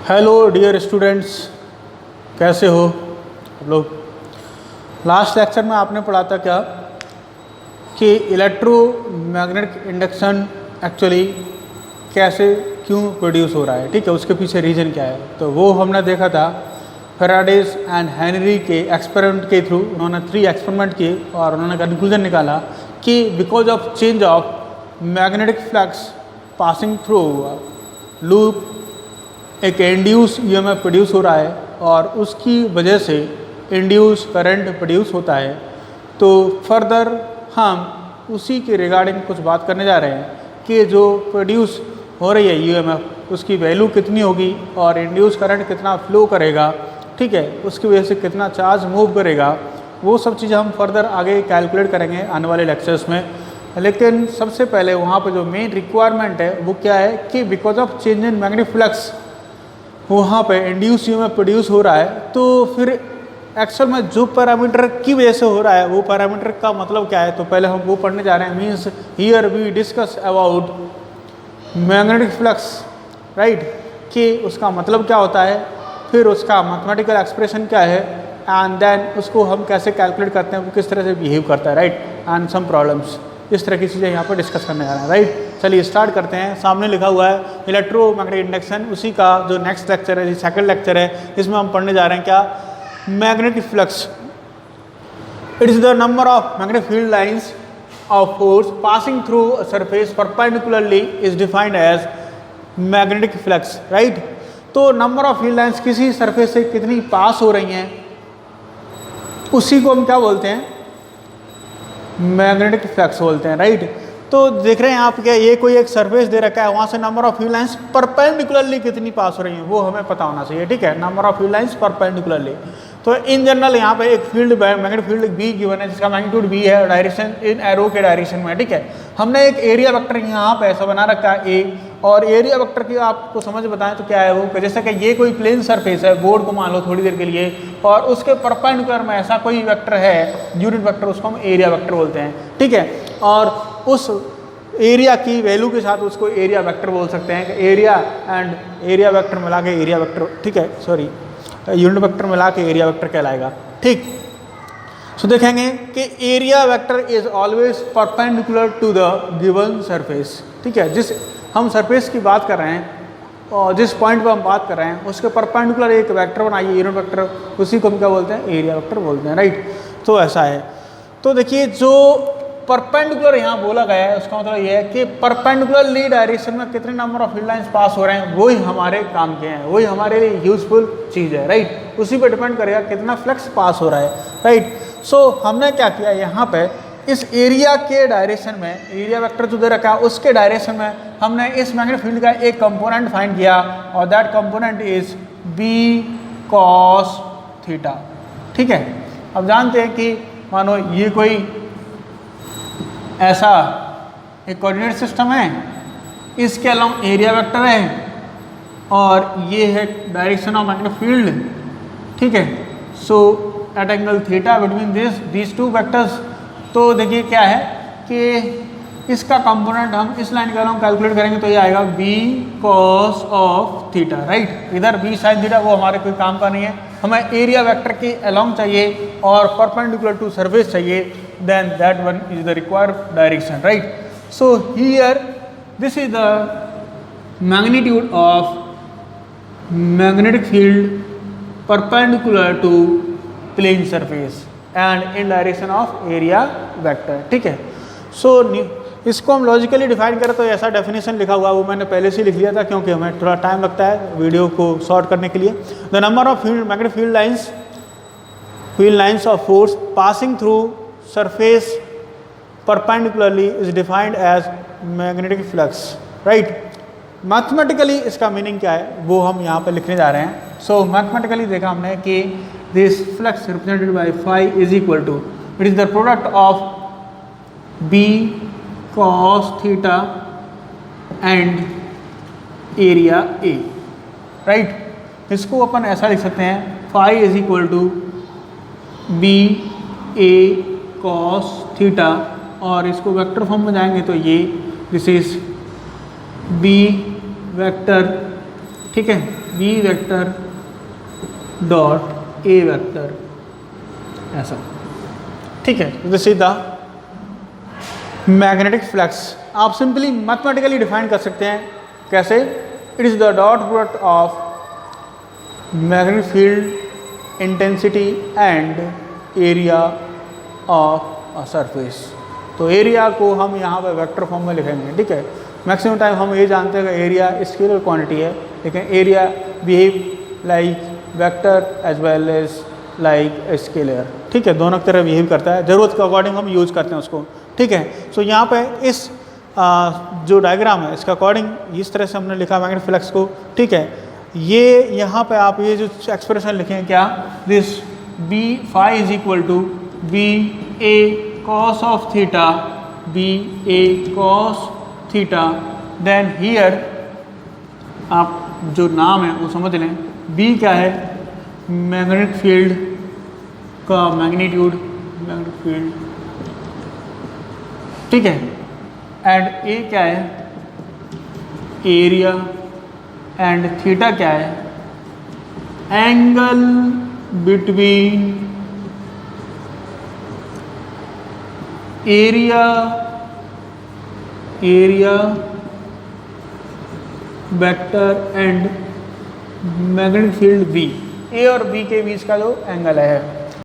Hello dear students, कैसे हो आप लोग। लास्ट लेक्चर में आपने पढ़ा था क्या कि इलेक्ट्रोमैग्नेटिक इंडक्शन एक्चुअली कैसे क्यों प्रोड्यूस हो रहा है, ठीक है, उसके पीछे रीज़न क्या है। तो वो हमने देखा था फैराडेज एंड हेनरी के एक्सपेरिमेंट के थ्रू। उन्होंने 3 एक्सपेरिमेंट किए और उन्होंने कंक्लूजन निकाला कि because of change of magnetic flux passing through loop एक इंड्यूस ईएमएफ प्रोड्यूस हो रहा है और उसकी वजह से इंड्यूस करंट प्रोड्यूस होता है। तो फर्दर हम उसी के रिगार्डिंग कुछ बात करने जा रहे हैं कि जो प्रोड्यूस हो रही है ईएमएफ उसकी वैल्यू कितनी होगी और इंड्यूस करंट कितना फ्लो करेगा, ठीक है, उसकी वजह से कितना चार्ज मूव करेगा। वो सब चीज़ें हम फर्दर आगे कैलकुलेट करेंगे आने वाले लेक्चर्स में। लेकिन सबसे पहले वहाँ पर जो मेन रिक्वायरमेंट है वो क्या है कि because of change in magnetic flux वहाँ पे इंड्यूस ईएमएफ प्रोड्यूस हो रहा है। तो फिर एक्चुअल में जो पैरामीटर की वजह से हो रहा है वो पैरामीटर का मतलब क्या है, तो पहले हम वो पढ़ने जा रहे हैं। Means here we discuss about magnetic flux, right, कि उसका मतलब क्या होता है, फिर उसका मैथमेटिकल एक्सप्रेशन क्या है, एंड देन उसको हम कैसे कैलकुलेट करते हैं, वो किस तरह से बिहेव करता है, राइट, एंड सम प्रॉब्लम्स। इस तरह की चीज़ें यहाँ पर डिस्कस करने जा रहे हैं, राइट। चलिए स्टार्ट करते हैं। सामने लिखा हुआ है इलेक्ट्रोमैग्नेटिक इंडक्शन, उसी का जो नेक्स्ट लेक्चर है, सेकंड लेक्चर है, इसमें हम पढ़ने जा रहे हैं क्या, magnetic flux. It is the number of magnetic field lines of force passing through a surface perpendicularly is defined as magnetic flux, right. तो नंबर ऑफ फील्ड लाइंस किसी सरफेस से कितनी पास हो रही हैं उसी को हम क्या बोलते हैं, मैग्नेटिक फ्लक्स बोलते हैं, राइट। तो देख रहे हैं आप क्या, ये कोई एक सरफेस दे रखा है, वहाँ से number of field lines perpendicularly कितनी पास हो रही हैं वो हमें पता होना चाहिए, ठीक है, number of field lines perpendicularly. तो इन जनरल यहाँ पे एक field magnetic field be given है जिसका मैग्नीट्यूड बी है, डायरेक्शन इन एरो के डायरेक्शन में, ठीक है। हमने एक एरिया वेक्टर यहाँ पे ऐसा बना रखा है ए, और एरिया वेक्टर की आपको समझ बताएं तो क्या है वो, जैसे कि ये कोई प्लेन सरफेस है, बोर्ड को मान लो थोड़ी देर के लिए, और उसके परपेंडिकुलर में ऐसा कोई वेक्टर है, यूनिट वेक्टर, उसको हम एरिया वेक्टर बोलते हैं, ठीक है। और उस एरिया की वैल्यू के साथ उसको एरिया वेक्टर बोल सकते हैं कि एरिया एंड एरिया वेक्टर मिला के एरिया वेक्टर, ठीक है, सॉरी, यूनिट वेक्टर मिला के एरिया वेक्टर कहलाएगा, ठीक। सो देखेंगे कि area vector is always perpendicular to the given surface, ठीक है। जिस हम सरफेस की बात कर रहे हैं और जिस पॉइंट पर हम बात कर रहे हैं उसके परपेंडिकुलर एक वेक्टर बनाइए, यूनिट वेक्टर, उसी को हम क्या बोलते हैं, एरिया वेक्टर बोलते हैं, राइट। तो ऐसा है। तो देखिए जो परपेंडिकुलर यहाँ बोला गया है उसका मतलब ये है कि परपेंडिकुलरली डायरेक्शन में कितने number of field lines pass हो रहे हैं, वही हमारे काम के हैं, वही हमारे लिए यूजफुल चीज़ है, राइट। उसी पर डिपेंड करेगा कितना फ्लक्स पास हो रहा है, राइट। सो हमने क्या किया यहाँ पे, इस एरिया के डायरेक्शन में, एरिया वेक्टर जो दे रखा है उसके डायरेक्शन में हमने इस मैग्नेटिक फील्ड का एक कंपोनेंट फाइंड किया और that component is B cos theta, ठीक है। अब जानते हैं कि मानो ये कोई ऐसा एक कोऑर्डिनेट सिस्टम है, इसके अलावा एरिया वेक्टर है और ये है डायरेक्शन ऑफ मैग्नेटिक फील्ड, ठीक है। So at angle theta between these two vectors. तो देखिए क्या है कि इसका कंपोनेंट हम इस लाइन के अलावा कैलकुलेट करेंगे तो ये आएगा B cos of theta, right. इधर बी साइन थीटा वो हमारे कोई काम का नहीं है, हमें एरिया वेक्टर के अलोंग चाहिए और परपेंडिकुलर टू सरफेस चाहिए, then that one is the required direction, right. So here this is the magnitude of magnetic field perpendicular to plane surface and in direction of area vector, ठीक है। So इसको हम logically define करें तो ऐसा definition लिखा हुआ वो मैंने पहले से लिख लिया था क्योंकि हमें थोड़ा टाइम लगता है वीडियो को शॉर्ट करने के लिए। The number of magnetic field lines of force passing through surface perpendicularly is defined as magnetic flux, right. Mathematically इसका मीनिंग क्या है वो हम यहाँ पे लिखने जा रहे हैं। सो मैथमेटिकली देखा हमने कि this flux represented by phi is equal to, it is the product of B cos theta and area A, right. इसको अपन ऐसा लिख सकते हैं, phi is equal to B A cos theta, और इसको वेक्टर फॉर्म में जाएंगे तो ये दिस इज बी वेक्टर ठीक है, B vector dot A vector ऐसा, ठीक है। This is the magnetic flux. आप सिंपली मैथमेटिकली डिफाइन कर सकते हैं, कैसे? It is the dot product of magnetic field intensity and area of a surface. तो एरिया को हम यहाँ पे वेक्टर फॉर्म में लिखेंगे, ठीक है। मैक्सिमम टाइम हम ये जानते हैं कि एरिया स्केलर क्वांटिटी है, लेकिन area behave like vector as well as like scalar, ठीक है। दोनों तरह बिहेव करता है, ज़रूरत के अकॉर्डिंग हम यूज़ करते हैं उसको, ठीक है। सो यहाँ पे इस जो डायग्राम है इसका अकॉर्डिंग इस तरह से हमने लिखा मैग्नेटिक फ्लक्स को, ठीक है। ये यहाँ पे आप ये जो एक्सप्रेशन लिखें क्या, this B phi is equal to B A cos of theta, B A cos theta, then here आप जो नाम है वो समझ लें, बी क्या है, मैग्नेटिक फील्ड का मैग्नीट्यूड, मैग्नेटिक फील्ड, ठीक है, एंड ए क्या है, एरिया, एंड थीटा क्या है, angle between area vector and magnetic field B. A और बी के बीच का जो एंगल है,